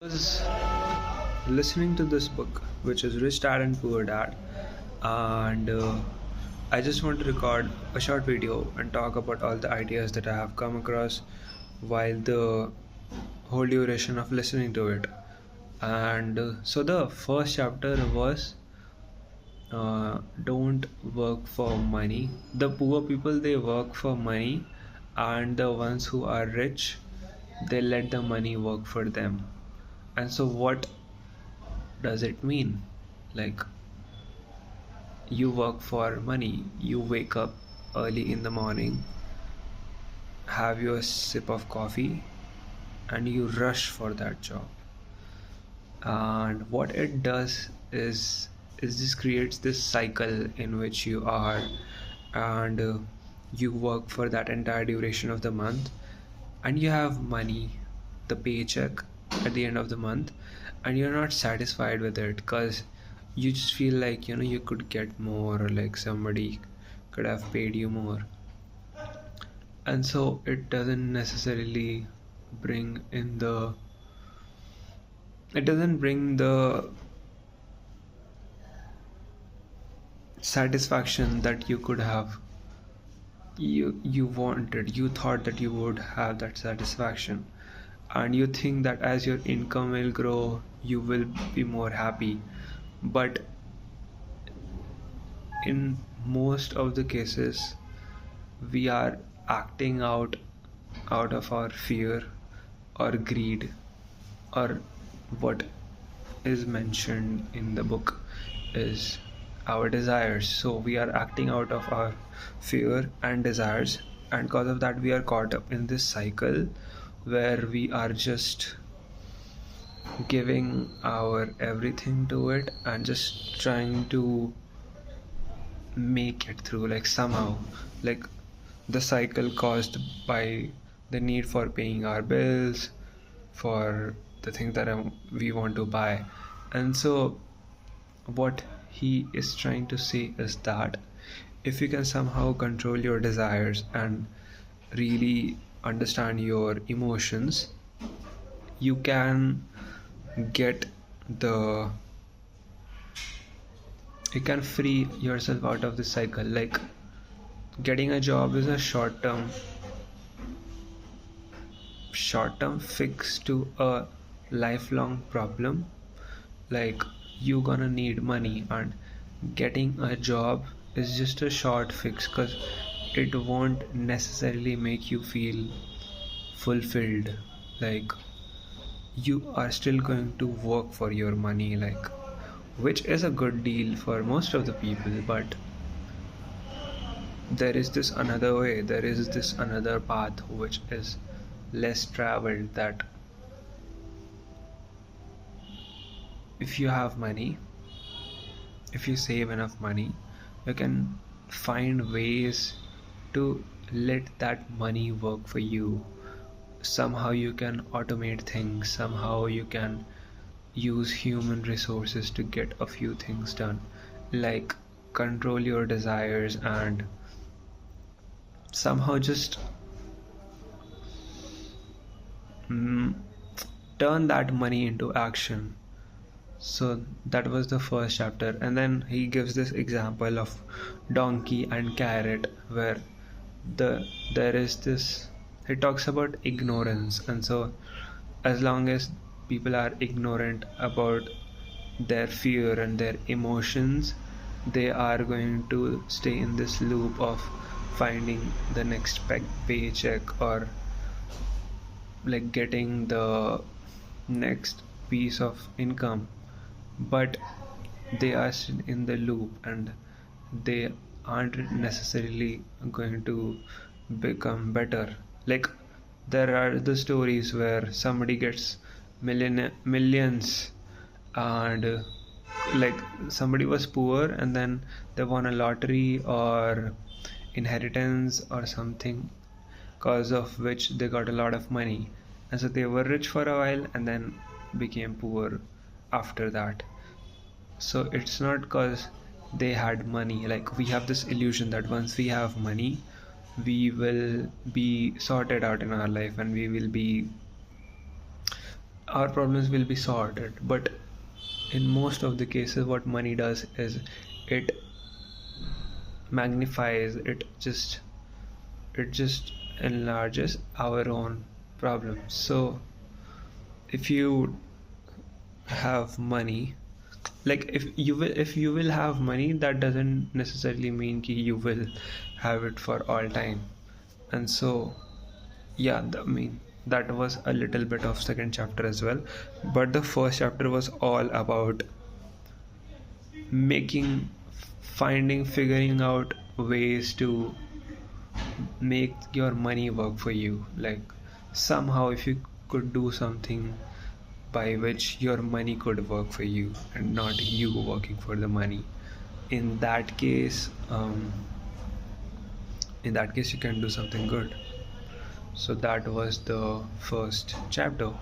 Was listening to this book, which is Rich Dad and Poor Dad, and I just want to record a short video and talk about all the ideas that I have come across while the whole duration of listening to it. And so the first chapter was don't work for money. The poor people, they work for money, and the ones who are rich, they let the money work for them. And so what does it mean? Like, you work for money, you wake up early in the morning, have your sip of coffee, and you rush for that job. And what it does is this creates this cycle in which you are, and you work for that entire duration of the month, and you have money, the paycheck at the end of the month, and you're not satisfied with it because you just feel like you could get more, or like somebody could have paid you more. And so it doesn't necessarily bring in the it doesn't bring the satisfaction that you could have. You thought that you would have that satisfaction, and you think that as your income will grow you will be more happy. But in most of the cases we are acting out of our fear or greed, or what is mentioned in the book is our desires. So we are acting out of our fear and desires, and because of that we are caught up in this cycle where we are just giving our everything to it and just trying to make it through, like somehow, like the cycle caused by the need for paying our bills, for the things that we want to buy. And so what he is trying to say is that if you can somehow control your desires and really understand your emotions, you can get the you can free yourself out of this cycle. Like, getting a job is a short term fix to a lifelong problem. Like, you gonna need money, and getting a job is just a short fix because it won't necessarily make you feel fulfilled. Like, you are still going to work for your money, like, which is a good deal for most of the people. But there is this another path which is less traveled, that if you have money, if you save enough money, you can find ways to let that money work for you. Somehow you can automate things, somehow you can use human resources to get a few things done, like control your desires and somehow just turn that money into action. So that was the first chapter, and then he gives this example of donkey and carrot, where there is this he talks about ignorance. And so as long as people are ignorant about their fear and their emotions, they are going to stay in this loop of finding the next paycheck, or like getting the next piece of income. But they are still in the loop, and they aren't necessarily going to become better. Like, there are the stories where somebody gets millions, and like, somebody was poor and then they won a lottery or inheritance or something, cause of which they got a lot of money, and so they were rich for a while and then became poor after that. So it's not because they had money. Like, we have this illusion that once we have money we will be sorted out in our life, and we will be our problems will be sorted. But in most of the cases, what money does is it magnifies, it just enlarges our own problems. So if you have money, like if you will have money, that doesn't necessarily mean ki you will have it for all time. And so yeah, I mean, that was a little bit of second chapter as well, but the first chapter was all about making figuring out ways to make your money work for you. Like, somehow if you could do something by which your money could work for you and not you working for the money, in that case you can do something good. So that was the first chapter.